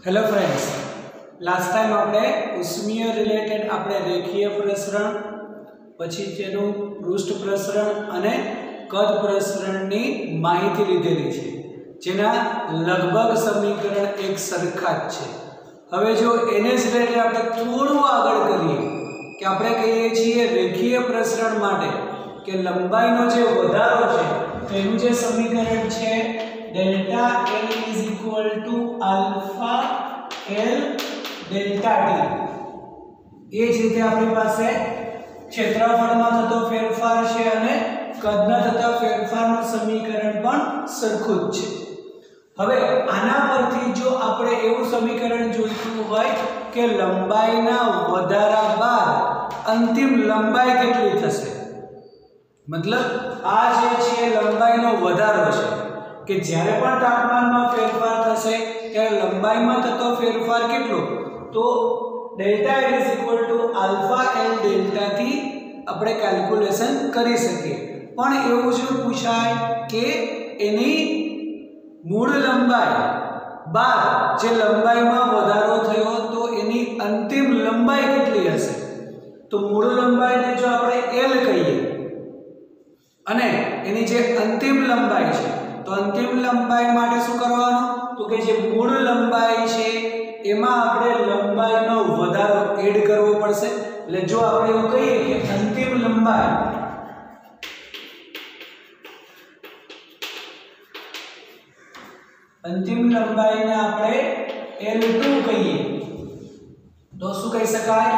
Hello friends, last time आपणे उष्मीय related आपणे रेखीय प्रसरण पछी तेनुं पृष्ठ प्रसरण अने कद प्रसरणनी माहिती लीधेली छे, जेना लगभग समीकरण एक सरखा ज छे। हवे जो एने ज रिलेटेड आपणे थोडुं आगळ करीए के आपणे कहीए छीए रेखीय प्रसरण माटे के लंबाईनो जे વધારો છે તેનું જે સમીકરણ છે delta L is equal to alpha L delta T। એ જ રીતે આપણી પાસે ક્ષેત્રફળમાં થતો ફેરફાર છે અને કદમાં થતા ફેરફારનું સમીકરણ પણ સરખું જ છે। હવે આના પરથી જો આપણે એવું સમીકરણ જોઈતું હોય કે લંબાઈના વધારા બાદ અંતિમ લંબાઈ કેટલી થશે, मतलब આ જે છે લંબાઈનો વધારો છે કે જ્યારે પણ તાપમાનમાં ફેરફાર થશે ત્યારે લંબાઈમાં થતો ફેરફાર કેટલો, તો delta L is equal to alpha L delta થી આપણે કેલ્ક્યુલેશન કરી શકીએ। પણ એવું જો પૂછાય કે એની મૂળ લંબાઈ બાદ જે લંબાઈમાં વધારો થયો તો એની અંતિમ લંબાઈ કેટલી હશે, તો મૂળ લંબાઈને જો આપણે L કહીએ અને એની જે અંતિમ લંબાઈ છે तो अंतिम लंबाई माटे शुं करवानुं, तो के जे मूळ लंबाई छे एमां आपणे लंबाईनो वधारो एड करवो पड़शे। એટલે જો આપણે એવું કહીએ કે અંતિમ લંબાઈને આપણે L2 કહીએ તો શું કહી શકાય,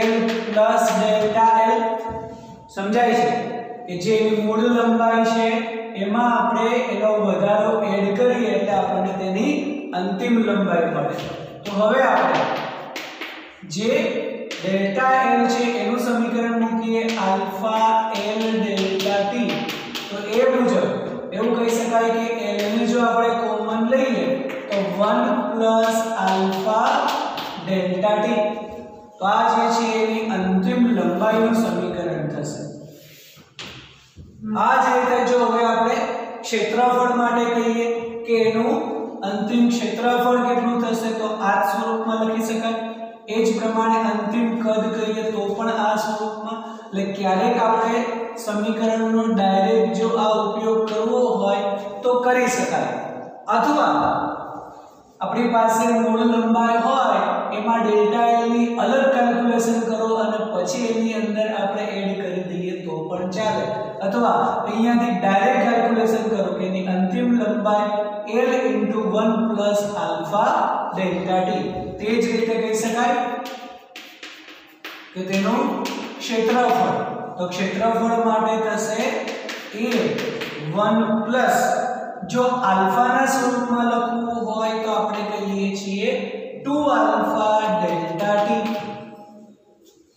L પ્લસ ડેલ્ટા L। સમજાય છે કે જે એની મૂળ લંબાઈ છે એમાં આપણે એનો વધારો એડ કરીએ એટલે આપણને તેની અંતિમ લંબાઈ મળે। તો હવે આપણે જે ડેલ્ટા L છે એનું સમીકરણ મૂકીએ આલ્ફા L ડેલ્ટા T। તો એ મુજબ એવું કહી શકાય કે L ને જો આપણે કોમન લઈએ તો 1 પ્લસ આલ્ફા ડેલ્ટા T। તો આ જે છે એની અંતિમ લંબાઈનું સમીકરણ થશે। આ જ રીતે જો હવે આપણે ક્ષેત્રફળ માટે કહીએ કે એનું અંતિમ ક્ષેત્રફળ કેટલું થશે તો આ સ્વરૂપમાં લખી શકાય। એ જ પ્રમાણે અંતિમ કદ કહીએ તો પણ આ સ્વરૂપમાં। એટલે ક્યારેક આપણે સમીકરણનો ડાયરેક્ટ જો આ ઉપયોગ કરવો હોય તો કરી શકાય, અથવા આપણી પાસે મૂળ લંબાઈ હોય એમાં ડેલ્ટા L ની અલગ કેલ્ક્યુલેશન કરો અને પછી એની અંદર આપણે એડ કરી દઈએ તો પણ ચાલે, અથવા અહીંયાથી ડાયરેક્ટ કેલ્ક્યુલેશન કરો કે એની અંતિમ લંબાઈ L * 1 plus alpha delta T। તે જ રીતે કહી શકાય કે તેનું ક્ષેત્રફળ, તો ક્ષેત્રફળ માટે થશે A1 પ્લસ, જો આલ્ફાના સ્વરૂપમાં લખવું હોય તો આપણે કહીએ છીએ 2 આલ્ફા ડેલ્ટા T।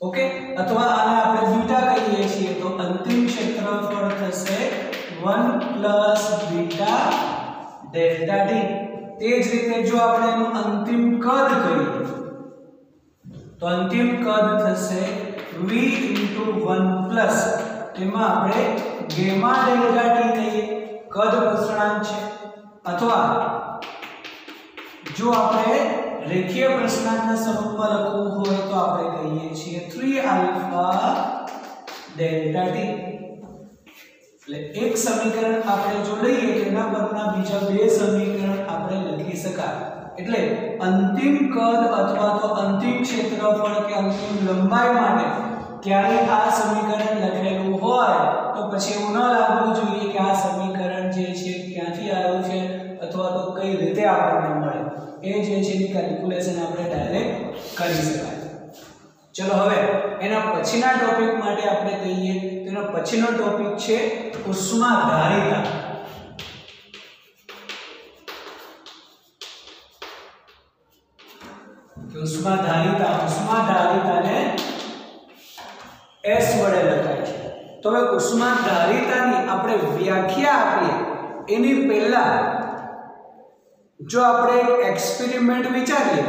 ઓકે, અથવા આને આપણે બીટા કહીએ છીએ તો અંતિમ ક્ષેત્રફળ થશે 1 પ્લસ બીટા ડેલ્ટા T। તે જ રીતે જો આપણે એનું અંતિમ કદ કહીએ તો અંતિમ કદ થશે v * 1 પ્લસ, તેમાં આપણે ગામા ડેલ્ટા T કહીએ, કદ પ્રસરણાંક છે, અથવા જો આપણે રેખીય પ્રસરણાંકના સ્વરૂપમાં લખવું હોય તો આપણે કહીએ છીએ 3 આલ્ફા ડેલ્ટા T। એટલે એક સમીકરણ આપણે જો લઈએ તો એના પરના બીજા બે સમીકરણ આપણે લખી શકાય। એટલે અંતિમ કદ અથવા તો અંતિમ ક્ષેત્રફળ કે અંતિમ લંબાઈ માટે ક્યારે આ સમીકરણ લખેલું હોય તો પછી એવું ન લાગવું જોઈએ કે આ સમીકરણ જે છે ક્યાંથી આવ્યું છે અથવા તો કઈ રીતે આપણને મળે, એ જે છે એની કેલ્ક્યુલેશન આપણે ડાયરેક્ટ કરી શકાય। ચલો હવે એના પછીના ટોપિક માટે આપણે કહીએ તો એનો પછીનો ટોપિક છે ઉષ્માધારિતા। ઉષ્માધારિતાને S વડે લખાય છે। તો હવે ઉષ્માધારિતાની આપણે વ્યાખ્યા આપીએ એની પહેલા જો આપણે એક એક્સપેરિમેન્ટ વિચારીએ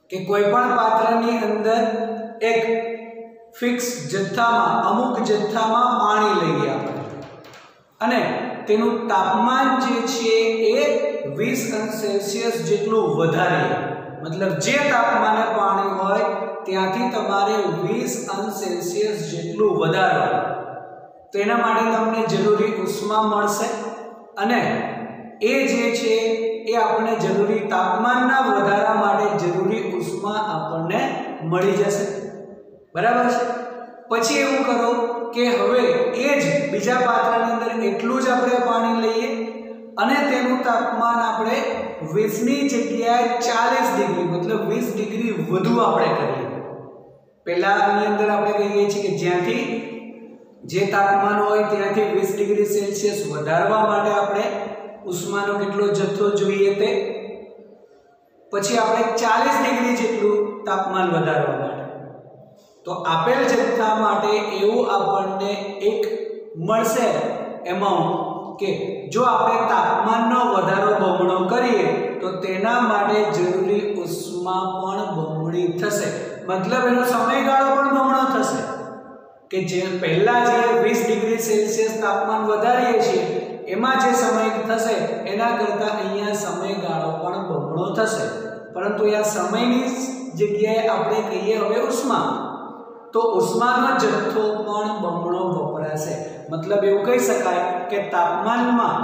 કે કોઈ પણ પાત્રની અંદર એક ફિક્સ જથ્થામાં અમુક જથ્થામાં પાણી લઈએ આપણે અને તેનું તાપમાન જે છે એ 20 અંશ સેલ્સિયસ જેટલું વધારે, મતલબ જે તાપમાને પાણી હોય ત્યાંથી તમારે 20 અંશ સેલ્સિયસ જેટલું વધારવાનું, તો એના માટે તમને જરૂરી ઉષ્મા મળશે અને એ જે છે એ આપણે જરૂરી તાપમાનના વધારા માટે જરૂરી ઉષ્મા આપણને મળી જશે, બરાબર છે। પછી એવું કરો કે હવે એ જ બીજા પાત્રની અંદર એટલું જ આપણે પાણી લઈએ અને તેનું તાપમાન આપણે 20 ની જગ્યાએ 40 ડિગ્રી મતલબ 20 ડિગ્રી વધુ આપણે કરીએ। પહેલાની અંદર આપણે કહીએ છીએ કે જ્યાંથી જે તાપમાન હોય ત્યાંથી 20 ડિગ્રી સેલ્સિયસ વધારવા માટે આપણે ઉષ્માનો કેટલો જથ્થો જોઈએ તે, પછી આપણે 40 ડિગ્રી જેટલું તાપમાન વધારવા માટે, તો આપેલ જથ્થા માટે એવું આપણને એક મળશે એમાઉન્ટ કે જો આપણે તાપમાનનો વધારો બમણો કરીએ તો તેના માટે જરૂરી ઉષ્મા પણ બમણી થશે, મતલબ એનો સમયગાળો પણ બમણો થશે કે જે પહેલા જે 20 ડિગ્રી સેલ્સિયસ તાપમાન વધારીએ છીએ એમાં જે સમય થશે એના કરતાં અહીંયા સમયગાળો પણ બમણો થશે, પરંતુ આ સમયની જગ્યાએ આપણે કહીએ હવે ઉષ્મા, તો ઉષ્માનો જથ્થો પણ બમણો વપરાશે, મતલબ એવું કહી શકાય કે તાપમાનમાં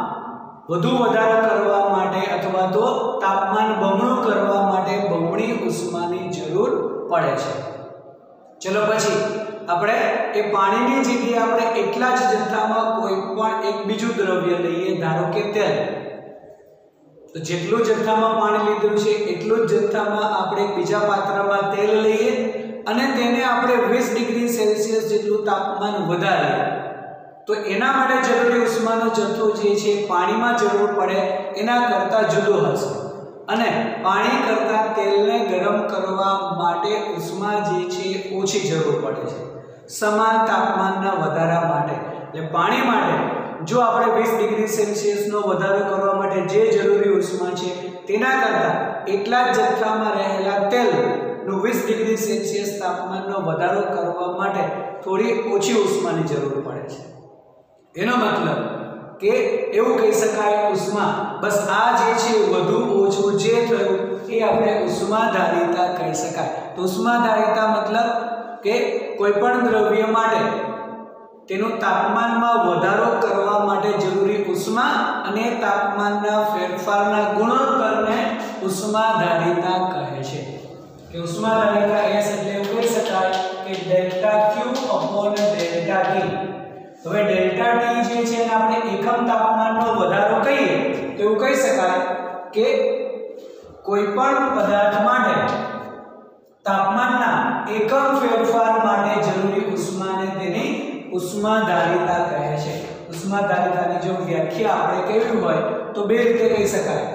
વધુ વધારો કરવા માટે અથવા તો તાપમાન બમણું કરવા માટે બમણી ઉષ્માની જરૂર પડે છે। ચલો પછી આપણે એ પાણીની જગ્યાએ આપણે એટલા જ જથ્થામાં કોઈ પણ એક બીજું દ્રવ્ય લઈએ, ધારો કે તેલ, તો જેટલું જથ્થામાં પાણી લીધું છે એટલું જ જથ્થામાં આપણે બીજા પાત્રમાં તેલ લઈએ અને તેને આપણે 20 ડિગ્રી સેલ્સિયસ જેટલું તાપમાન વધારીએ, તો એના માટે જરૂરી ઉષ્માનો જથ્થો જે છે પાણીમાં જરૂર પડે એના કરતાં જુદો હશે અને પાણી કરતાં તેલને ગરમ કરવા માટે ઉષ્મા જે છે ઓછી જરૂર પડે છે સમાન તાપમાનના વધારા માટે। એટલે પાણી માટે જો આપણે 20 ડિગ્રી સેલ્સિયસનો વધારો કરવા માટે જે જરૂરી ઉષ્મા છે તેના કરતાં એટલા જ જથ્થામાં રહેલા તેલનું 20 ડિગ્રી સેલ્સિયસ તાપમાનનો વધારો કરવા માટે થોડી ઓછી ઉષ્માની જરૂર પડે છે। એનો મતલબ કે એવું કહી શકાય ઉષ્મા બસ આ જે છે વધુ ઓછું જે થયું એ આપણે ઉષ્માધારિતા કહી શકાય। તો ઉષ્માધારિતા મતલબ કે કોઈ પણ દ્રવ્ય માટે તેનું તાપમાનમાં વધારો કરવા માટે જરૂરી ઉષ્મા અને તાપમાનના ફેરફારના ગુણોત્તરને ઉષ્માધારિતા કહે છે। કે ઉષ્માધારિતા S એટલે એવું કહી શકાય કે delta Q upon delta T। હવે ડેલ્ટા T જે છે એને આપણે એકમ તાપમાનનો વધારો કહીએ તો એવું કહી શકાય કે કોઈ પણ પદાર્થ માટે તાપમાનના એકમ ફેરફાર માટે જરૂરી ઉષ્માને તેની ઉષ્માધારિતા કહે છે। ઉષ્માધારિતાની જો વ્યાખ્યા આપણે કેવી હોય તો બે રીતે કહી શકાય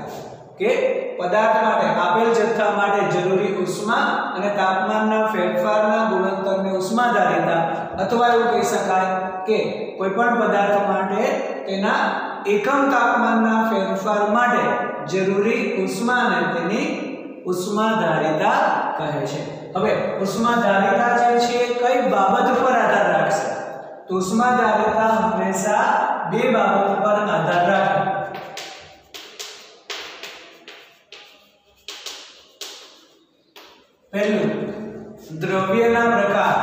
કે પદાર્થ માટે આપેલ જથ્થા માટે જરૂરી ઉષ્મા અને તાપમાનના ફેરફારના ગુણોત્તરને ઉષ્માધારિતા, અથવા એવું કહી શકાય કે કોઈપણ પદાર્થ માટે તેના એકમ તાપમાનના ફેરફાર માટે જરૂરી ઉષ્માને તેની ઉષ્માધારિતા કહે છે। હવે ઉષ્માધારિતા જે છે કઈ બાબત પર આધાર રાખશે? તો ઉષ્માધારિતા હંમેશા બે બાબત પર આધાર રાખે। પહેલું, દ્રવ્યના પ્રકાર,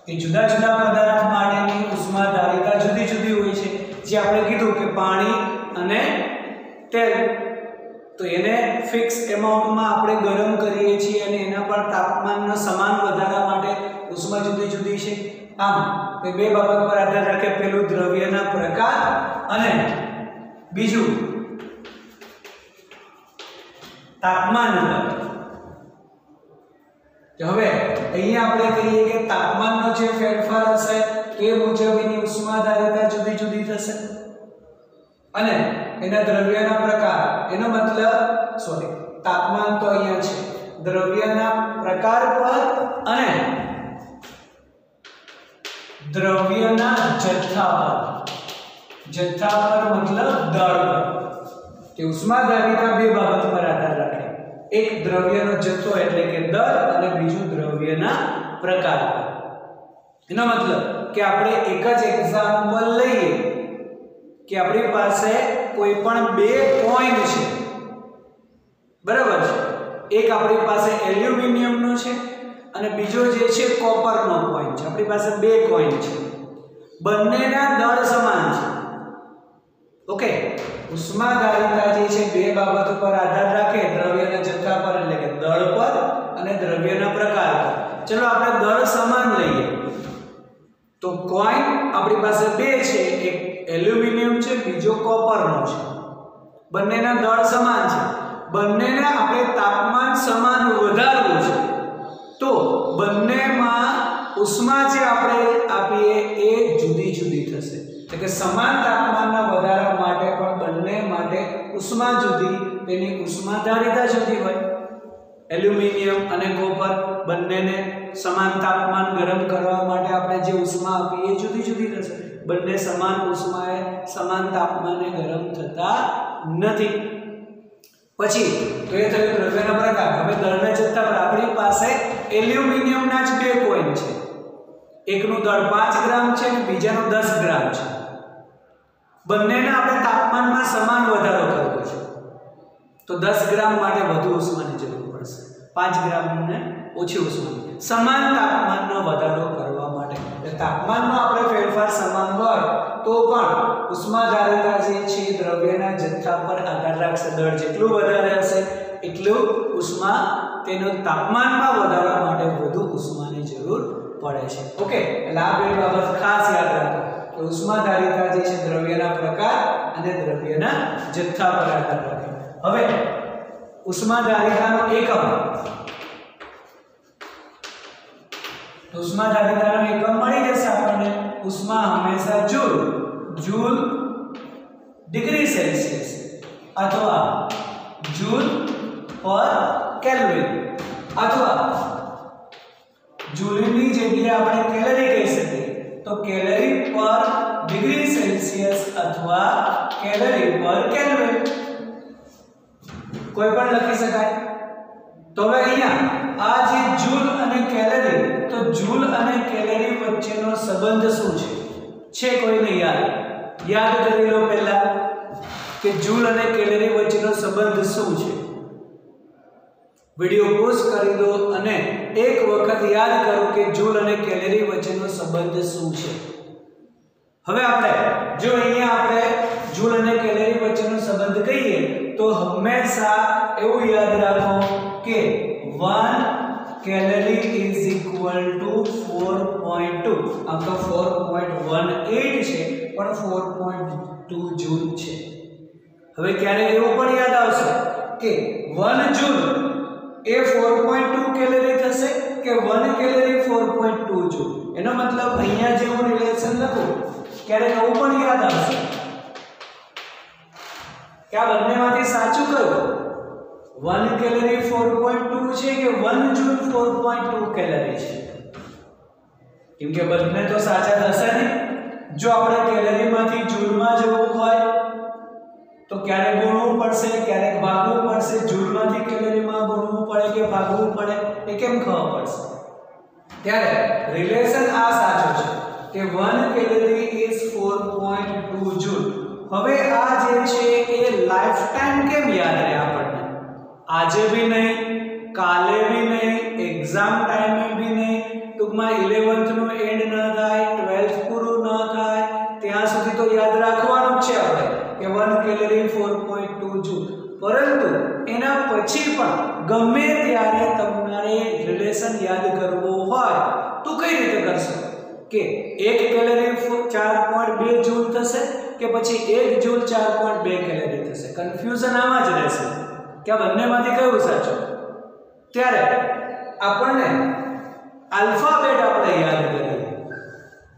કે જુદા જુદા પદાર્થ માટેની ઉષ્માધારિતા જુદી જુદી હોય છે। જે આપણે કીધું કે પાણી અને તેલ, તો એને ફિક્સ એમાઉન્ટમાં આપણે ગરમ કરીએ છીએ અને એના પર તાપમાનના સમાન વધારા માટે ઉષ્મા જુદી જુદી છે। આમ બે બાબત પર આધાર રાખે, પહેલું દ્રવ્યના પ્રકાર અને બીજું તાપમાન ઉપર। હવે અહીંયા આપણે કહીએ કે તાપમાનનો જે ફેરફાર હશે તે મુજબ એની ઉષ્માધારિતા જુદી જુદી થશે અને એના દ્રવ્યના પ્રકાર, એનો મતલબ તાપમાન તો અહીંયા છે, દ્રવ્યના પ્રકાર પર અને દ્રવ્યના જથ્થા પર, જથ્થા પર મતલબ દળ પર, કે ઉષ્માધારિતા બે બાબત પર આધાર રાખે, એક દ્રવ્યનો જથ્થો એટલે કે દળ અને બીજું દ્રવ્યના પ્રકાર પર। એનો મતલબ કે આપણે એક જ એક્ઝામ્પલ લઈએ કે આપણી પાસે કોઈ પણ બે કોઈન છે, બરાબર છે, એક આપણી પાસે એલ્યુમિનિયમનો છે અને બીજો જે છે કોપરનો કોઈન છે. આપણી પાસે બે કોઈન છે, બંનેના દળ સમાન છે. ઓકે, ઉષ્માધારિતા જે છે બે બાબતો પર આધાર રાખે, દ્રવ્યના જથ્થા પર એટલે કે દળ પર અને દ્રવ્યના પ્રકાર પર. ચલો આપણે દળ સમાન લઈએ તો કોઈન આપણી પાસે બે છે, એક એલ્યુમિનિયમ છે, બીજો કોપરનો છે. બંનેના દળ સમાન છે, બંનેને આપણે તાપમાન સમાન વધારવું છે તો બંનેમાં ઉષ્મા જે આપણે આપીએ એ જુદી જુદી થશે. એટલે કે સમાન તાપમાનના વધારા માટે પણ બંને માટે ઉષ્મા જુદી, તેની ઉષ્માધારિતા જુદી હોય. એલ્યુમિનિયમ અને કોપર બંનેને સમાન તાપમાન ગરમ કરવા માટે આપણે જે ઉષ્મા આપીએ એ જુદી જુદી થશે. બંને સમાન ઉષ્માએ સમાન તાપમાને ગરમ થતા નથી. પછી તો એ થયું દ્રવ્યના પ્રકાર. હવે દળના જથ્થા પર આપણી પાસે એલ્યુમિનિયમના જ બે કોઈન છે, એકનું દળ 5 ગ્રામ છે અને બીજાનું 10 ગ્રામ છે. બંનેને આપણે તાપમાનમાં સમાન વધારો કરવો છે તો 10 ગ્રામ માટે વધુ ઉષ્માની જરૂર પડશે, 5 ગ્રામને ઓછી ઉષ્માની. સમાન તાપમાનનો વધારો કરવા માટે એટલે તાપમાનમાં આપણે ફેરફાર સમાન હોય તો પણ ઉષ્માધારિતા જે છે દ્રવ્યના જથ્થા પર આધાર રાખશે. દળ જેટલું વધારે હશે એટલું ઉષ્મા તેનો તાપમાનમાં વધારવા માટે વધુ ઉષ્માની જરૂર પડે છે. ઓકે, એટલે આ બે બાબત ખાસ યાદ રાખો કે ઉષ્માધારિતા જે છે દ્રવ્યના પ્રકાર અને દ્રવ્યના જથ્થા પર આધાર રાખે. હવે ઉષ્માધારિતાનો એકમ, ઉષ્માધારિતાનો એકમ મળી જશે આપણને. ઉષ્મા હંમેશા જૂલ ડિગ્રી સેલ્સિયસ અથવા જૂલ પર કેલ્વિન અથવા જૂલની જગ્યાએ આપણે કેલરી કહી શકીએ તો કેલરી પર ડિગ્રી સેલ્સિયસ અથવા કેલરી પર કેલ્વિન કોઈ પણ લખી શકાય. તો હવે અહીંયા આ જે જૂલ અને કેલરી, તો જૂલ અને કેલરી વચ્ચેનો સંબંધ શું છે કોઈને યાદ કરી લો પહેલા કે જૂલ અને કેલરી વચ્ચેનો સંબંધ શું છે. વિડિયો પોઝ કરી દો અને એક વખત યાદ કરો કે જૂલ અને કેલરી વચ્ચેનો સંબંધ શું છે. હવે આપણે જો અહીંયા આપણે જૂલ અને કેલરી વચ્ચેનો સંબંધ કહીએ તો હંમેશા એવું યાદ રાખો કે 1 કેલરી ઇઝ ઇક્વલ ટુ 4.2. આમ તો 4.18 છે પણ 4.2 જૂલ છે. હવે ક્યારેક એવું પણ યાદ આવશે કે 1 જૂલ એ 4.2 કેલરી થશે કે 1 કેલરી 4.2 જૂલ. એનો મતલબ અહીંયા જે હું રિલેશન લખું ક્યારેક એવું પણ યાદ આવશે કે આ બંનેમાંથી સાચું કયું, 1 કેલરી 4.2 છે કે 1 જૂલ 4.2 કેલરી છે. કેમ કે બંને તો સાચા થશે ને. જો આપણે કેલરીમાંથી જૂલમાં જવું હોય તો ક્યારેક ગુણવું પડશે, ક્યારેક ભાગવું પડશે. જૂલમાંથી કેલરીમાં ગુણવું પડે કે ભાગવું પડે એ કેમ ખબર પડશે. ત્યારે રિલેશન આ સાચો છે કે 1 કેલરી ઇઝ 4.2 જૂલ. હવે આ જે છે એ લાઈફ ટાઈમ કેમ યાદ રહે આપણને? આજે भी નહીં, કાલે भी નહીં, એક્ઝામ ટાઈમે भी નહીં, ટૂંકમાં 11th નું એન્ડ ન થાય, 12th પૂરું ન થાય ત્યાં સુધી તો યાદ રાખવાનું જ છે આપણે કે 1 કેલરી 4.2 જૂલ. પરંતુ એના પછી પણ ગમે ત્યારે તમારે રિલેશન યાદ કરવો હોય તો કઈ રીતે કરશો કે 1 કેલરી 4.2 જૂલ થશે કે પછી 1 જૂલ 4.2 કેલરી થશે. કન્ફ્યુઝન આમાં જ રહેશે કે આ બંનેમાંથી કયું સાચું. ત્યારે આપણને આલ્ફાબેટ આપણે યાદ કરીએ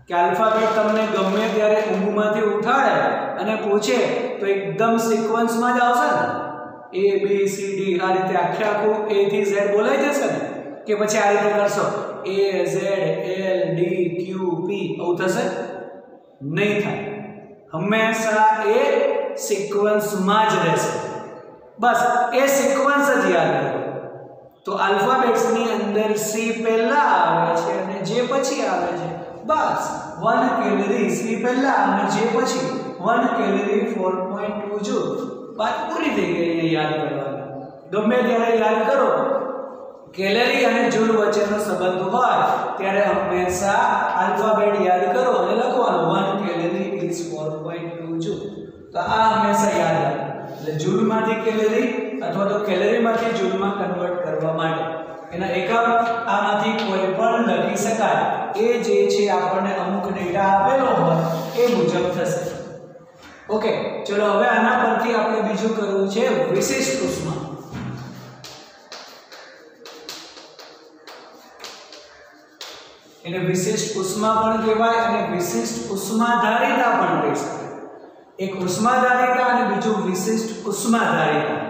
કે આલ્ફાબેટ તમને ગમે ત્યારે ઊંઘમાંથી ઉઠાડે અને પૂછે તો એકદમ સિક્વન્સમાં જ આવશે ને. A B C D આ રીતે આખું A થી Z બોલાઈ જશે ને કે પછી આ રીતે કરશો A Z L D Q P આવું થશે? નહીં થાય. હંમેશા એ સિક્વન્સમાં જ રહેશે. બસ એ સિક્વન્સ જ યાદ રાખો. તો આલ્ફાબેટ્સની અંદર C પહેલા આવે છે અને જે પછી આવે છે બસ 1 કેલરી C પહેલા અને J પછી 1 કેલરી 4.2 જૂલ. વાત પૂરી થઈ ગઈ. અહીંયા યાદ કરવાનું ગમે ત્યારે યાદ કરો કેલરી અને જૂલ વચ્ચેનો સંબંધ હોય ત્યારે હંમેશા આલ્ફાબેટ યાદ કરો અને લખવાનું 1 કેલરી ઇઝ 4.2 જૂલ. તો આ હંમેશા યાદ રાખો. એટલે જૂલમાંથી કેલરી અથવા તો કેલરીમાંથી જૂલમાં કન્વર્ટ કરવા માટે એના એકમ આમાંથી કોઈ પણ લખી શકાય. એ જે છે આપણને અમુક ડેટા આપેલો હોય એ મુજબ થશે. ઓકે, ચલો હવે આના પરથી આપણે બીજું કરવું છે વિશિષ્ટ ઉષ્મા. એને વિશિષ્ટ ઉષ્મા પણ કહેવાય અને વિશિષ્ટ ઉષ્માધારિતા પણ કહી શકાય. એક ઉષ્માધારિતા અને બીજું વિશિષ્ટ ઉષ્માધારિતા.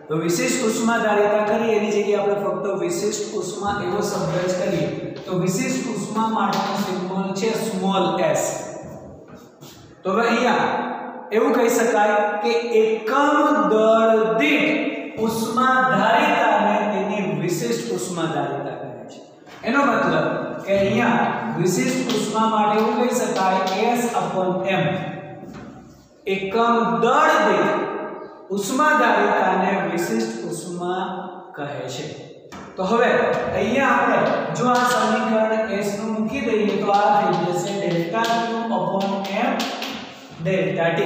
તો વિશિષ્ટ ઉષ્માધારિતા કરીએ એની જગ્યાએ આપણે ફક્ત વિશિષ્ટ ઉષ્મા એવો શબ્દ જ કરીએ તો વિશિષ્ટ ઉષ્મા માટેનો સિમ્બોલ છે સ્મોલ s. તો હવે અહીંયા એવું કહી શકાય કે એકમ દળ દીઠ ઉષ્માધારિતાને તેની વિશિષ્ટ ઉષ્માધારિતા કહે છે. એનો મતલબ કે અહીંયા વિશિષ્ટ ઉષ્મા માટે એવું કહી શકાય S/m એકમ દળ દીઠ ઉષ્માધારિતાને વિશિષ્ટ ઉષ્મા કહે છે. તો હવે અહીંયા આપણે જો આ સમીકરણ s નું મૂકી દઈએ તો આ થઈ જશે ΔQ/m ΔT.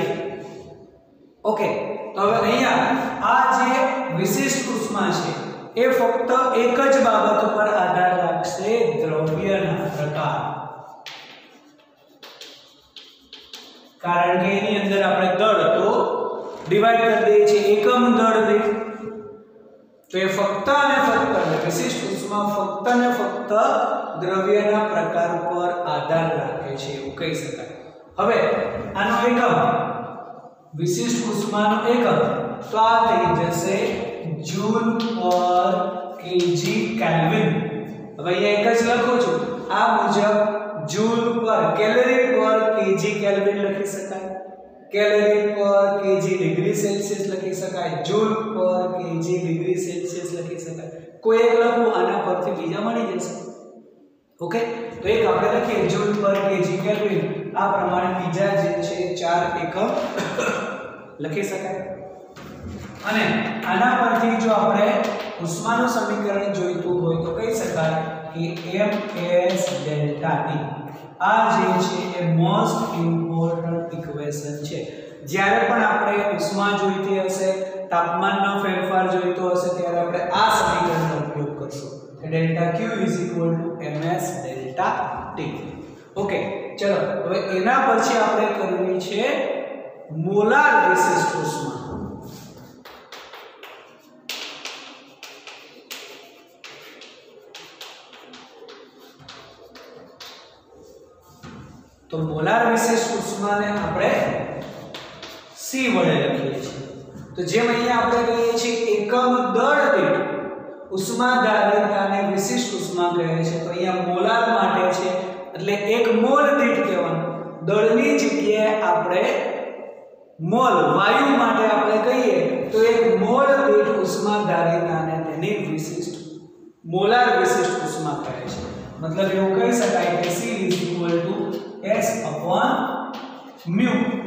ઓકે, તો હવે અહીંયા આ જે વિશિષ્ટ ઉષ્મા છે એ ફક્ત એક જ બાબત પર આધાર રાખશે દ્રવ્યના પ્રકાર. કારણ કે એની અંદર આપણે દળ તો ડિવાઈડ કરી દઈએ છીએ એકમ દળ દીઠ. તો એ ફક્ત અને ફક્ત વિશિષ્ટ ઉષ્મા ફક્ત અને ફક્ત દ્રવ્યના પ્રકાર પર આધાર રાખે છે એવું કહી શકાય. હવે આનો એકમ વિશિષ્ટ ઉષ્માનો એકમ તો આ થઈ જશે જૂલ પર કેજી કેલ્વિન. હવે અહીંયા એક જ લખું છું આ મુજબ જૂલ પર કેલરી પર કેજી કેલ્વિન લખી શકાય, કેલરી પર કેજી ડિગ્રી સેલ્સિયસ લખી શકાય, જૂલ પર કેજી ડિગ્રી સેલ્સિયસ લખી શકાય. કોઈ એક લખવું આના પરથી બીજા મળી જશે. ઓકે, તો એક આપણે લખીએ જૂલ પર કેજી કેલ્વિન. આ પ્રમાણે બીજા જે છે 4 એકમ લખી શકાય. અને આના પરથી જો આપણે ઉષ્માનું સમીકરણ જોઈતું હોય તો કહી શકાય કે ms ΔT. આ જે છે એ મોસ્ટ ઇમ્પોર્ટન્ટ ઇક્વેશન છે. જ્યારે પણ આપણે ઉષ્મા જોઈતી હશે, તાપમાનનો ફેરફાર જોઈતો હશે ત્યારે આપણે આ સમીકરણનો ઉપયોગ કરશું. ΔQ ms ΔT. ઓકે, ચલો હવે એના પછી આપણે કરવી છે મોલાર વિશિષ્ટ ઉષ્મા. તો મોલાર વિશિષ્ટ ઉષ્માને આપણે C વડે લખીએ છીએ. તો જેમ અહીંયા આપણે કહીએ છીએ એકમ દળ દીઠ ઉષ્માધારિતાને વિશિષ્ટ ઉષ્મા કહે છે, તો અહીંયા મોલાર માટે છે એટલે 1 મોલ દીઠ કહેવાનું. દળની જગ્યાએ આપણે મોલ વાયુ માટે આપણે કહીએ તો 1 મોલ દીઠ ઉષ્માધારિતાને તેની વિશિષ્ટ મોલાર વિશિષ્ટ ઉષ્મા કહે છે. મતલબ એવું કહી શકાય કે C S/μ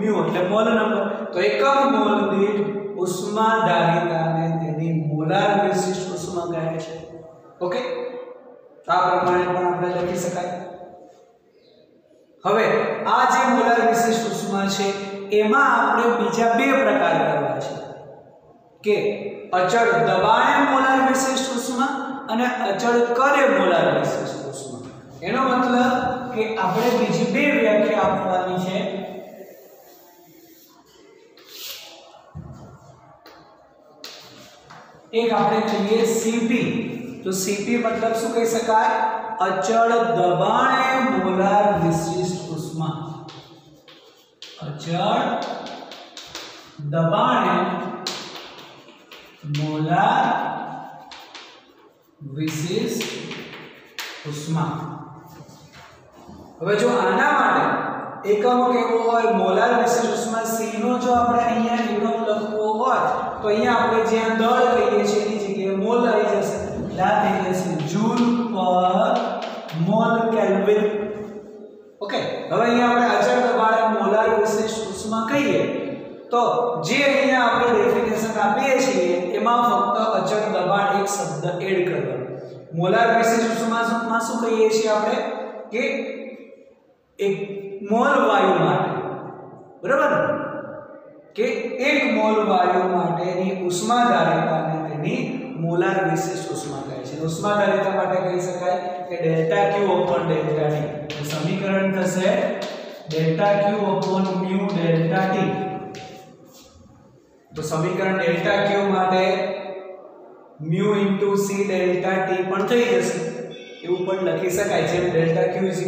એટલે મોલ નંબર. તો એકમ મોલ દીઠ ઉષ્માધારિતાને તેની મોલાર વિશિષ્ટ ઉષ્મા કહે છે. ઓકે, તો આ પ્રમાણે પણ આપણે લખી શકાય. હવે આ જે મોલાર વિશિષ્ટ ઉષ્મા છે એમાં આપણે બીજા 2 પ્રકાર કરવા છે કે અચળ દબાણે મોલાર વિશિષ્ટ ઉષ્મા અને અચળ કરે મોલાર વિશિષ્ટ ઉષ્મા. એનો મતલબ કે આપણે બીજી 2 વ્યાખ્યા આપવાની છે. એક આપણે કહીએ Cp. તો Cp મતલબ શું કહી શકાય? અચળ દબાણે મોલાર વિશિષ્ટ ઉષ્મા. અચળ દબાણે મોલાર વિશિષ્ટ ઉષ્મા. હવે જો આના માટે એકમ કેવો હોય મોલાર વિશિષ્ટ ઉષ્મા C નો જો આપણે અહીંયા એકમ લખવો હોય તો અહીંયા આપણે જ્યાં દળ કહીએ છીએ એની જગ્યાએ મોલ આવી જશે. એટલે આ થઈ જશે જૂલ પર મોલ કેલ્વિન. જોઈએ તો જે અહીંયા આપણે ડેફિનેશન આપીએ છીએ એમાં ફક્ત અચળ દબાણ એક શબ્દ એડ કરવાનો. મોલાર વિશિષ્ટ ઉષ્મામાં શું કહીએ છીએ આપણે કે 1 મોલ વાયુ માટે, બરાબર, કે 1 મોલ વાયુ માટેની ઉષ્માધારિતાને તેની મોલાર વિશિષ્ટ ઉષ્મા કહે છે. ઉષ્માધારિતા માટે કહી શકાય કે delta Q upon delta T. સમીકરણ થશે delta Q upon mu delta T. તો સમીકરણ ડેલ્ટા Q માટે mu into c delta T પણ થઈ જશે. એવું પણ લખી શકાય છે delta Q ms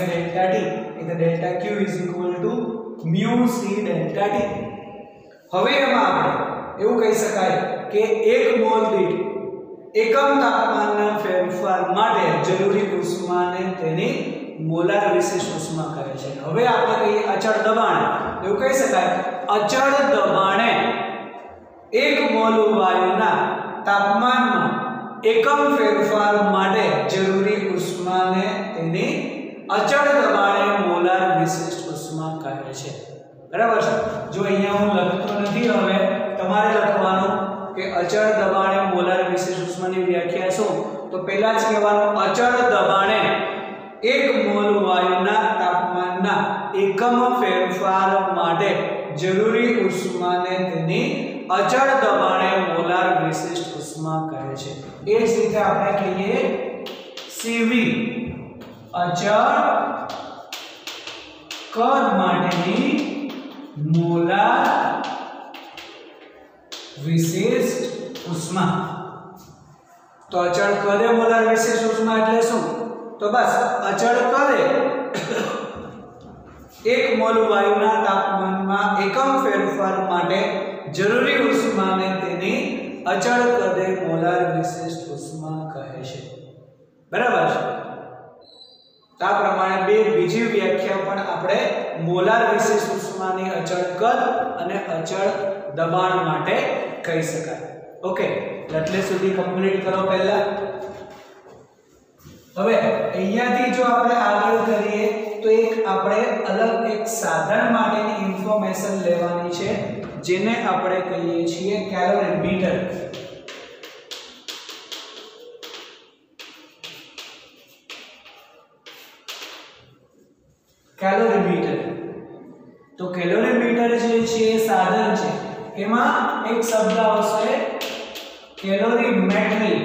delta T એટલે delta Q mu c delta T. હવે એમાં આપણે એવું કહી શકાય કે 1 મોલ દીઠ એકમ તાપમાનના ફેરફાર માટે જરૂરી ઉષ્માને તેની મોલાર વિશિષ્ટ ઉષ્મા કહે છે. હવે આપણે કહીએ અચળ દબાણે, એવું કહી શકાય અચળ દબાણે 1 મોલ વાયુના તાપમાનમાં એકમ ફેરફાર માટે જરૂરી ઉષ્માને તેની અચળ દબાણે મોલાર વિશિષ્ટ ઉષ્મા કહે છે. બરાબર છે. જો અહીંયા હું લખતો નથી, હવે તમારે લખવાનું કે અચળ દબાણે મોલાર વિશિષ્ટ ઉષ્માની વ્યાખ્યા શું, તો પહેલા જ કહેવાનું અચળ દબાણે 1 મોલ વાયુના તાપમાનના એકમ ફેરફાર માટે જરૂરી ઉષ્માને તેની અચળ દબાણે મોલાર વિશિષ્ટ ઉષ્મા કહે છે. એ જ રીતે આપણે કહીએ CV અચળ કદ માટેની મોલાર વિશિષ્ટ ઉષ્મા. તો અચળ કદે મોલાર વિશિષ્ટ ઉષ્મા એટલે શું, તો બસ અચળ કદે 1 મોલ વાયુના તાપમાનમાં એકમ ફેરફાર માટે જરૂરી ઉષ્માને તેની અચળ કદે મોલાર વિશિષ્ટ ઉષ્મા કહે છે. બરાબર છે. તો આ પ્રમાણે બીજી વ્યાખ્યા પણ આપણે મોલાર વિશિષ્ટ ઉષ્માની અચળ કદ અને અચળ દબાણ માટે કહી શકાય. ઓકે, એટલે સુધી કમ્પ્લીટ કરો પહેલા. હવે અહીંયાથી જો આપણે આગળ કરીએ તો આપણે અલગ એક સાધન માટેની ઇન્ફોર્મેશન લેવાની છે જેને આપણે કહીએ છીએ કેલોરીમીટર. કેલોરીમીટર, તો કેલોરીમીટર જે છે એ સાધન છે, એમાં એક શબ્દ આવશે કેલોરીમેટ્રી.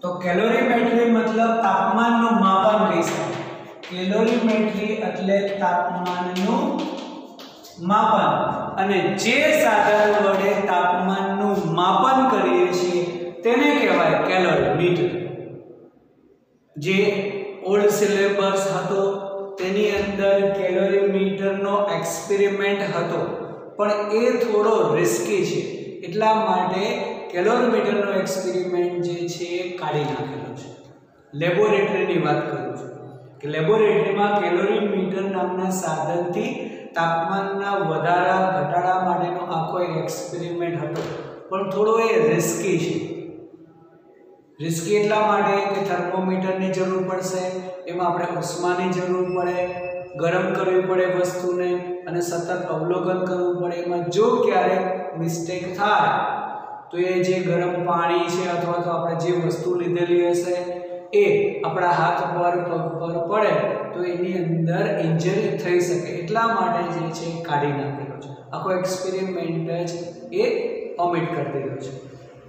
તો કેલોરીમેટ્રી મતલબ તાપમાનનું માપન કહી શકાય. કેલોરીમેટ્રી એટલે તાપમાનનું માપન, અને જે સાધન વડે તાપમાનનું માપન કરીએ છીએ તેને કહેવાય કેલોરીમીટર. જે ઓલ્ડ સિલેબસ હતો તેની અંદર કેલોરીમીટરનો એક્સપેરિમેન્ટ હતો, પણ એ થોડો રિસ્કી છે, એટલા માટે કેલોરીમીટરનો એક્સપેરિમેન્ટ જે છે એ કાઢી નાખેલો છે. લેબોરેટરીની વાત કરું છું કે લેબોરેટરીમાં કેલોરીમીટર નામના સાધનથી તાપમાનના વધારા ઘટાડા માટેનો આખો એક એક્સપેરિમેન્ટ હતો, પણ થોડો એ રિસ્કી છે. રિસ્કી એટલા માટે કે થર્મોમીટરની જરૂર પડશે, એમાં આપણે ઉષ્માની જરૂર પડે, ગરમ કરવી પડે વસ્તુને અને સતત અવલોકન કરવું પડે. એમાં જો ક્યારેક મિસ્ટેક થાય તો એ જે ગરમ પાણી છે અથવા તો આપણે જે વસ્તુ લીધેલી હશે એ આપણા હાથ પર પગ પર પડે તો એની અંદર ઇન્જરી થઈ શકે, એટલા માટે જે છે કાઢી નાખેલો છે. આખો એક્સપેરિમેન્ટ જ એ ઓમિટ કરી દીધો છે.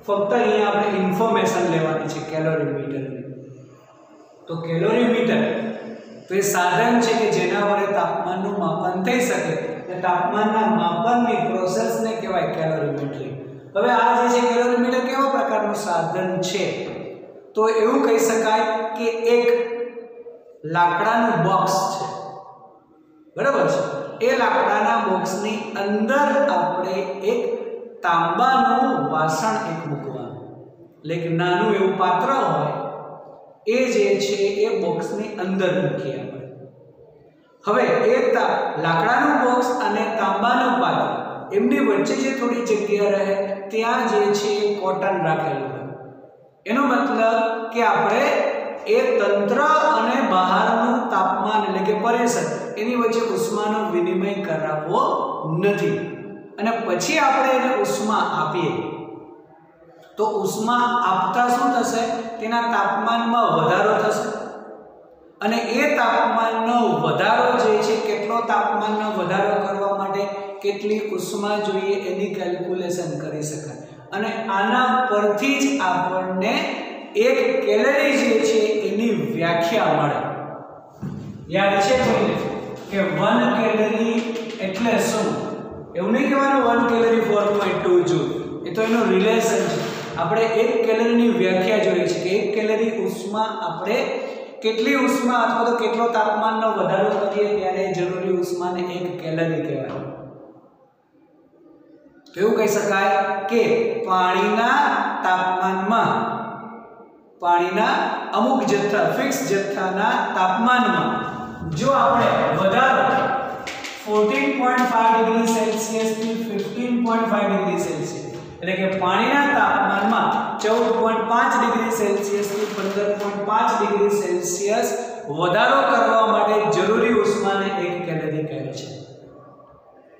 ફક્ત અહીંયા આપણે ઇન્ફોર્મેશન લેવાની છે કેલોરીમીટરની. તો કેલોરીમીટર તો એ સાધન છે કે જેના વડે તાપમાનનું માપન થઈ શકે, અને તાપમાનના માપનની પ્રોસેસને કહેવાય કેલોરીમેટ્રી. હવે આ જે છે કેલોરીમીટર કેવા પ્રકારનું સાધન છે, તો એવું કહી શકાય કે એક લાકડાનું બોક્સ છે, બરાબર છે. એ લાકડાના બોક્સની અંદર આપણે એક તાંબાનું વાસણ એક મૂકવાનું, એટલે એક નાનું એવું પાત્ર હોય એ જે છે એ બોક્સની અંદર મૂકીએ આપણે. હવે એ લાકડાનું બોક્સ અને તાંબાનું પાત્ર એમની વચ્ચે જે થોડી જગ્યા રહે ત્યાં જે છે કોટન રાખેલું હોય. એનો મતલબ કે આપણે એ તંત્ર અને બહારનું તાપમાન એટલે કે પ્રેશર એની વચ્ચે ઉષ્માનો વિનિમય કરાવવો નથી અને પછી આપણે એને ઉષ્મા આપીએ તો ઉષ્મા આપતા શું થશે તેના તાપમાનમાં વધારો થશે અને એ તાપમાનનો વધારો જે છે કેટલો તાપમાનનો વધારો કરવા માટે કેટલી ઉષ્મા જોઈએ એની કેલ્ક્યુલેશન કરી શકાય અને આના પરથી જ આપણને 1 કેલરી જે છે એની વ્યાખ્યા મળે યાદ છે કોઈને કે 1 કેલરી એટલે શું એવું નહીં કહેવાનું 1 કેલરી 4.2 જૂલ એ તો એનો રિલેશન છે આપણે 1 કેલરીની વ્યાખ્યા જોઈએ છે કે 1 કેલરી ઉષ્મા આપણે કેટલી ઉષ્મા અથવા તો કેટલો તાપમાનનો વધારો કરીએ ત્યારે જરૂરી ઉષ્માને 1 કેલરી કહેવાય તો એવું કહી શકાય કે પાણીના તાપમાનમાં પાણીના અમુક જથ્થા ફિક્સ જથ્થાના તાપમાનમાં જો આપણે વધારો 14.5 ડિગ્રી સેલ્સિયસ થી 15.5 ડિગ્રી સેલ્સિયસ એટલે કે પાણીના તાપમાનમાં 14.5 ડિગ્રી સેલ્સિયસ થી 15.5 ડિગ્રી સેલ્સિયસ વધારો કરવા માટે જરૂરી ઉષ્માને 1 કેલરી કહે છે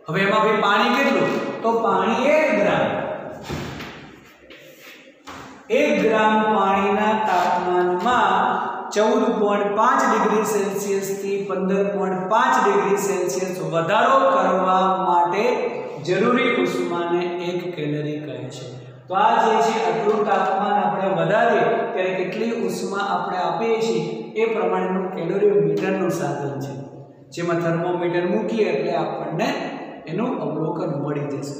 હવે એમાં ભઈ પાણી કેટલું તો પાણી 1 ગ્રામ 1 ગ્રામ પાણીના તાપમાનમાં 14.5 ડિગ્રી સેલ્સિયસ થી 15.5 ડિગ્રી સેલ્સિયસ વધારો કરવા માટે જરૂરી ઉષ્માને 1 કેલરી કહે છે તો આ જે છે આટલું તાપમાન આપણે વધારીએ ત્યારે કેટલી ઉષ્મા આપણે આપીએ છીએ એ પ્રમાણેનું કેલોરીમીટરનું સાધન છે જેમાં થર્મોમીટર મૂકીએ એટલે આપણને એનું અવલોકન મળી જશે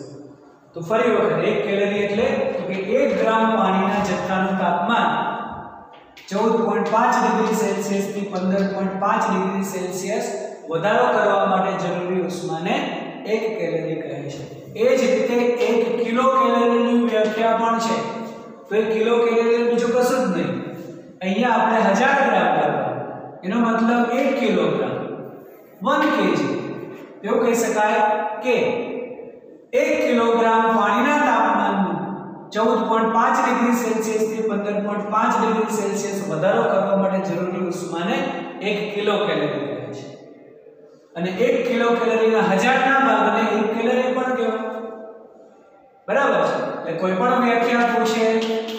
તો ફરી વખત 1 કેલરી એટલે તો કે 1 ગ્રામ પાણીના જથ્થાનું તાપમાન 14.5 ડિગ્રી સેલ્સિયસ થી 15.5 ડિગ્રી સેલ્સિયસ વધારો કરવા માટે જરૂરી ઉષ્માને 1 કેલરી કહે છે એ જ રીતે 1 કિલો કેલરીની વ્યાખ્યા પણ છે તો 1 કિલો કેલરી બીજું કશું જ નહીં અહીંયા આપણે 1000 ગ્રામ કરવાનું એનો મતલબ 1 કિલોગ્રામ 1 કેજી એવું કહી શકાય કે 1 કિલોગ્રામ પાણીના તાપમાનનું 14.5 ડિગ્રી સેલ્સિયસ થી 15.5 ડિગ્રી સેલ્સિયસ વધારો કરવા માટે જરૂરી ઉષ્માને 1 કિલો કેલરી કહે છે અને 1 કિલો કેલરીના 1000 ના ભાગને 1 કેલરી પણ કહેવાય બરાબર છે એટલે કોઈ પણ વ્યાખ્યા પૂછે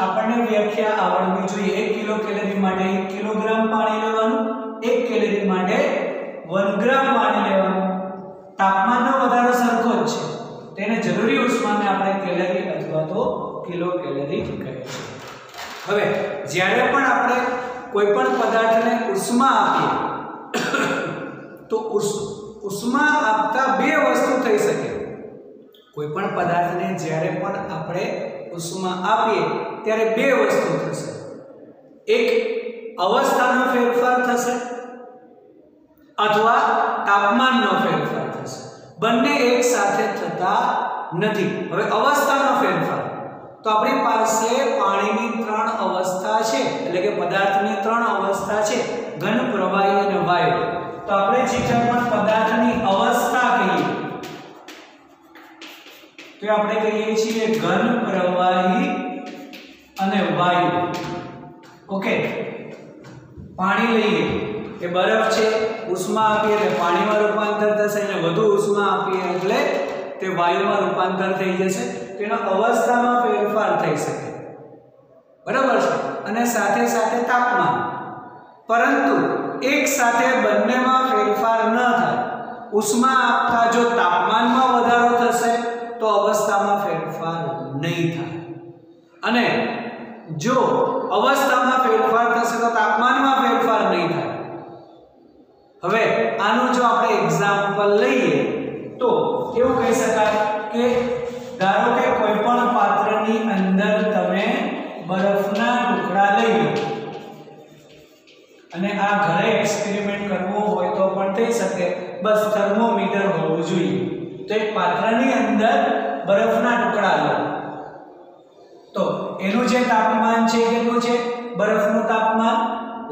આપણને વ્યાખ્યા આવડવી જોઈએ 1 કિલો કેલરી માટે 1 કિલોગ્રામ પાણી લેવાનું 1 કેલરી માટે 1 ગ્રામ પાણી લેવાનું તાપમાનનો વધારો સરખો જ છે તેને જરૂરી ઉષ્માને આપણે કેલરી અથવા તો કિલો કેલરી કહે છે હવે જ્યારે પણ આપણે કોઈ પણ પદાર્થને ઉષ્મા આપીએ તો ઉષ્મા આપતા બે વસ્તુ થઈ શકે કોઈ પણ પદાર્થને જ્યારે પણ આપણે ઉષ્મા આપીએ ત્યારે બે વસ્તુ થશે એક અવસ્થાનો ફેરફાર થશે અથવા તાપમાનનો ફેરફાર થશે બંને એક સાથે થતા નથી હવે અવસ્થાનો ફેરફાર તો આપણી પાસે પાણીની 3 અવસ્થા છે એટલે કે પદાર્થની 3 અવસ્થા છે ઘન પ્રવાહી અને વાયુ તો આપણે જે પણ પદાર્થની અવસ્થા કહીએ તો આપણે કહીએ છીએ ઘન પ્રવાહી અને વાયુ ઓકે પાણી લઈએ કે બરફ છે ઉષ્મા આપીએ એટલે પાણીમાં રૂપાંતર થશે અને વધુ ઉષ્મા આપીએ એટલે તે વાયુમાં રૂપાંતર થઈ જશે તેનો અવસ્થામાં ફેરફાર થઈ શકે બરાબર છે અને સાથે સાથે તાપમાન પરંતુ એક સાથે બંનેમાં ફેરફાર ન થાય ઉષ્મા આપતા જો તાપમાનમાં વધારો થશે તો અવસ્થામાં ફેરફાર નહીં થાય અને જો અવસ્થામાં ફેરફાર થશે તો તાપમાનમાં ફેરફાર નહીં થાય હવે આનું જો આપણે એક્ઝામ્પલ લઈએ તો એવું કહી શકાય કે ધારો કે કોઈ પણ પાત્રની અંદર તમે બરફના ટુકડા લઈ લો અને આ ઘરે એક્સપેરિમેન્ટ કરવો હોય તો પણ થઈ શકે બસ થર્મોમીટર હોવું જોઈએ તો એક પાત્રની અંદર બરફના ટુકડા લો તો એનું જે તાપમાન છે કેટલું છે બરફનું તાપમાન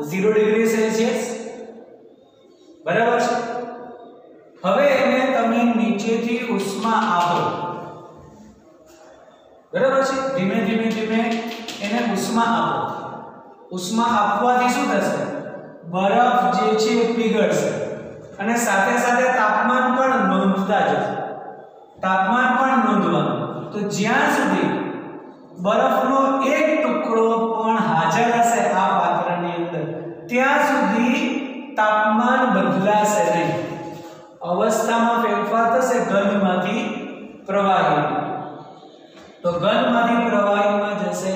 0 ડિગ્રી સેલ્સિયસ બરાબર છે હવે એને તમે નીચેથી ઉષ્મા આપો બરાબર છે ધીમે ધીમે એને ઉષ્મા આપો ઉષ્મા આપવાથી શું થશે? બરફ જે છે પીગળશે અને સાથે સાથે તાપમાન પણ નોંધતા જશે. તાપમાન પણ નોંધવાનું. તો જ્યાં સુધી બરફનો એક ટુકડો પણ હાજર હશે આ પાત્રની અંદર ત્યાં સુધી તાપમાન બદલાશે નહીં. અવસ્થામાં ફેરફાર થશે ઘનમાંથી પ્રવાહીમાં. તો ઘનમાંથી પ્રવાહીમાં જશે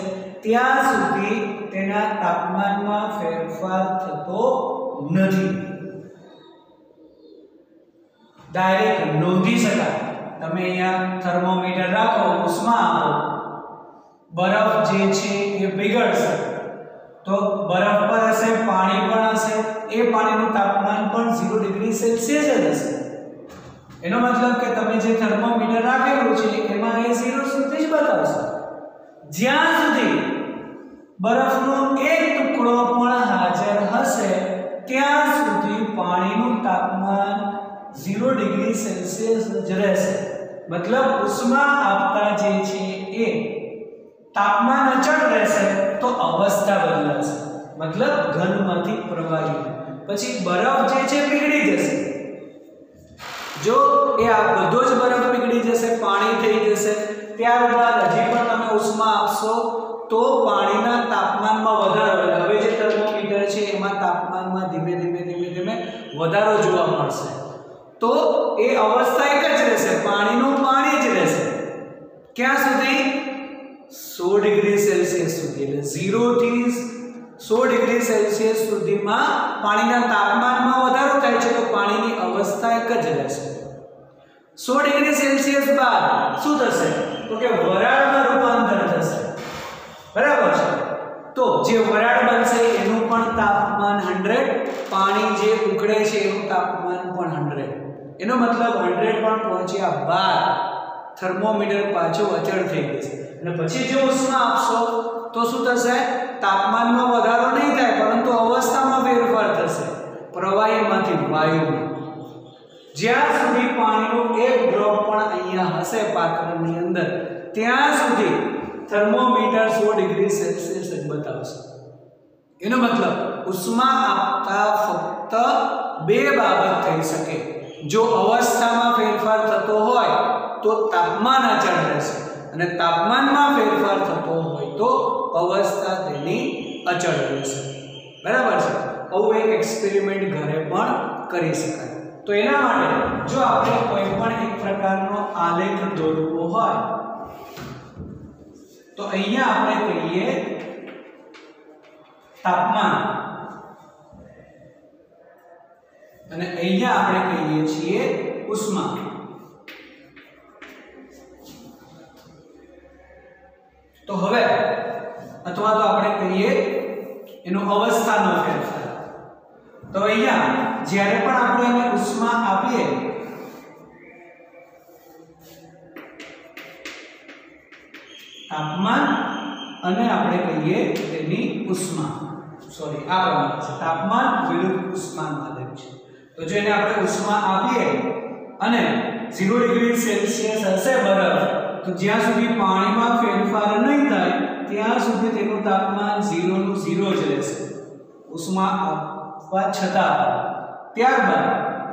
ત્યાં સુધી તેના તાપમાનમાં ફેરફાર થતો નથી. ડાયરેક્ટ નોંધી શકાય. તમે અહીંયા થર્મોમીટર રાખો, ઉષ્મા આપો, બરફ જે છે એ પીગળશે તો બરફ પર હશે, પાણી પણ હશે, એ પાણીનું તાપમાન પણ 0 ડિગ્રી સેલ્સિયસ જ હશે. એનો મતલબ કે તમે જે થર્મોમીટર રાખેલું છે એમાં એ 0 સુધી જ બતાવશે. જ્યાં સુધી બરફનો એક ટુકડો પણ હાજર હશે ત્યાં સુધી પાણીનું તાપમાન 0 ડિગ્રી સેલ્સિયસ જ રહેશે. મતલબ ઉષ્મા આપતા જે છે એ તાપમાન અચળ રહેશે તો અવસ્થા બદલાશે. મતલબ ઘનમાંથી પ્રવાહી. પછી બરફ જે છે પીગળી જશે. જો એ આ બધો જ બરફ પીગળી જશે, પાણી થઈ જશે, ત્યારબાદ હજી પણ તમે ઉષ્મા આપશો તો પાણીના તાપમાનમાં વધારો. હવે જે થર્મોમીટર છે એમાં તાપમાનમાં ધીમે ધીમે વધારો જોવા મળશે. તો એ અવસ્થા એક જ રહેશે, પાણીનું પાણી જ રહેશે. ક્યાં સુધી? 100 ડિગ્રી સેલ્સિયસ સુધી. એટલે 0 થી 100 ડિગ્રી સેલ્સિયસ સુધીમાં પાણીના તાપમાનમાં વધારો થાય છે તો પાણીની અવસ્થા એક જ રહેશે. 100 ડિગ્રી સેલ્સિયસ બાદ શું થશે? તો કે વરાળમાં રૂપાંતર થશે. બરાબર છે? તો જે વરાળ બનશે એનું પણ તાપમાન 100, પાણી જે ઉકળે છે એનું તાપમાન પણ 100. એનો મતલબ 100 પણ પહોંચ્યા બાદ થર્મોમીટર પાછું અચળ થઈ જશે. અને પછી જો ઉષ્મા આપશો તો શું થશે? તાપમાનમાં વધારો નહીં થાય પરંતુ અવસ્થામાં ફેરફાર થશે, પ્રવાહીમાંથી વાયુમાં. જ્યાં સુધી પાણીનું એક ડ્રોપ પણ અહીંયા હશે પાત્રની અંદર ત્યાં સુધી થર્મોમીટર 100 ડિગ્રી સેલ્સિયસ જ બતાવશે. એનો મતલબ ઉષ્મા આપતા ફક્ત બે બાબત થઈ શકે. જો અવસ્થામાં ફેરફાર થતો હોય તો તાપમાન અચળ રહેશે અને તાપમાનમાં ફેરફાર થતો હોય તો અવસ્થા તેની અચળ રહેશે. બરાબર છે? આવું એક એક્સપેરિમેન્ટ ઘરે પણ કરી શકાય. તો એના માટે જો આપણે કોઈ પણ એક પ્રકારનો આલેખ દોરવો હોય તો અહીંયા આપણે કહીએ તાપમાન અને અહીંયા આપણે કહીએ છીએ ઉષ્મા. તો હવે અથવા તો આપણે કહીએ એનો અવસ્થાનો ફેરફાર. તો અહીંયા જ્યારે પણ આપણે એને ઉષ્મા આપીએ તાપમાન અને આપણે કહીએ તેની ઉષ્મા, સોરી આ પ્રમાણે છે તાપમાન વિરુદ્ધ ઉષ્માનો આલેખ છે. તો જો એને આપણે ઉષ્મા આપીએ અને 0 ડિગ્રી સેલ્સિયસ હશે બરફ તો જ્યાં સુધી પાણીમાં ફેરફાર નહીં થાય ત્યાં સુધી તેનું તાપમાન 0 નું 0 જ રહેશે ઉષ્મા આપવા છતાં. ત્યારબાદ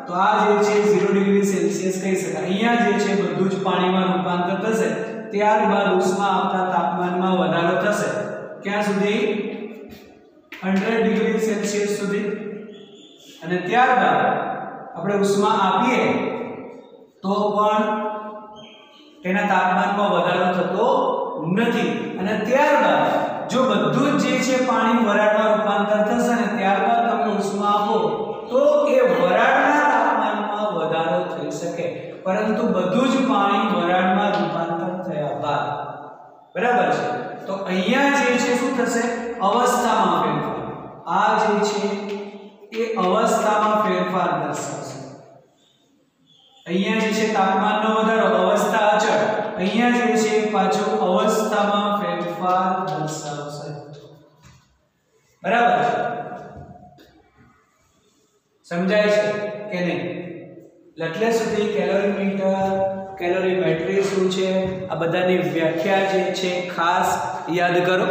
તો આ જે છે 0 ડિગ્રી સેલ્સિયસ કહી શકાય. અહીંયા જે છે બધું જ પાણીમાં રૂપાંતર થશે. ત્યારબાદ ઉષ્મા આપતા તાપમાનમાં વધારો થશે. ક્યાં સુધી? 100 ડિગ્રી સેલ્સિયસ સુધી. અને ત્યારબાદ આપણે ઉષ્મા આપીએ તો પણ તેના તાપમાનમાં વધારો થતો નથી. અને ત્યારબાદ જો બધું જ જે છે પાણી વરાળમાં રૂપાંતર થશે ને ત્યારબાદ તમે ઉષ્મા આપો તો એ વરાળના તાપમાનમાં વધારો થઈ શકે, પરંતુ બધું જ પાણી વરાળમાં રૂપાંતર થયા બાદ. બરાબર છે? તો અહીંયા જે છે શું થશે? અવસ્થામાં ફેરફાર. આ જે છે એ અવસ્થામાં ફેરફાર દર્શાવશે. અહીંયા જે છે તાપમાનનો વધારો, અવસ્થા અચળ. અહીંયા જે છે પાછો અવસ્થામાં ફેરફાર દર્શાવશે. બરાબર છે? સમજાય છે કે નહીં? એટલે સુધી કેલોરીમીટર, કેલોરીમેટ્રી શું છે આ બધાની વ્યાખ્યા જે છે ખાસ યાદ કરો.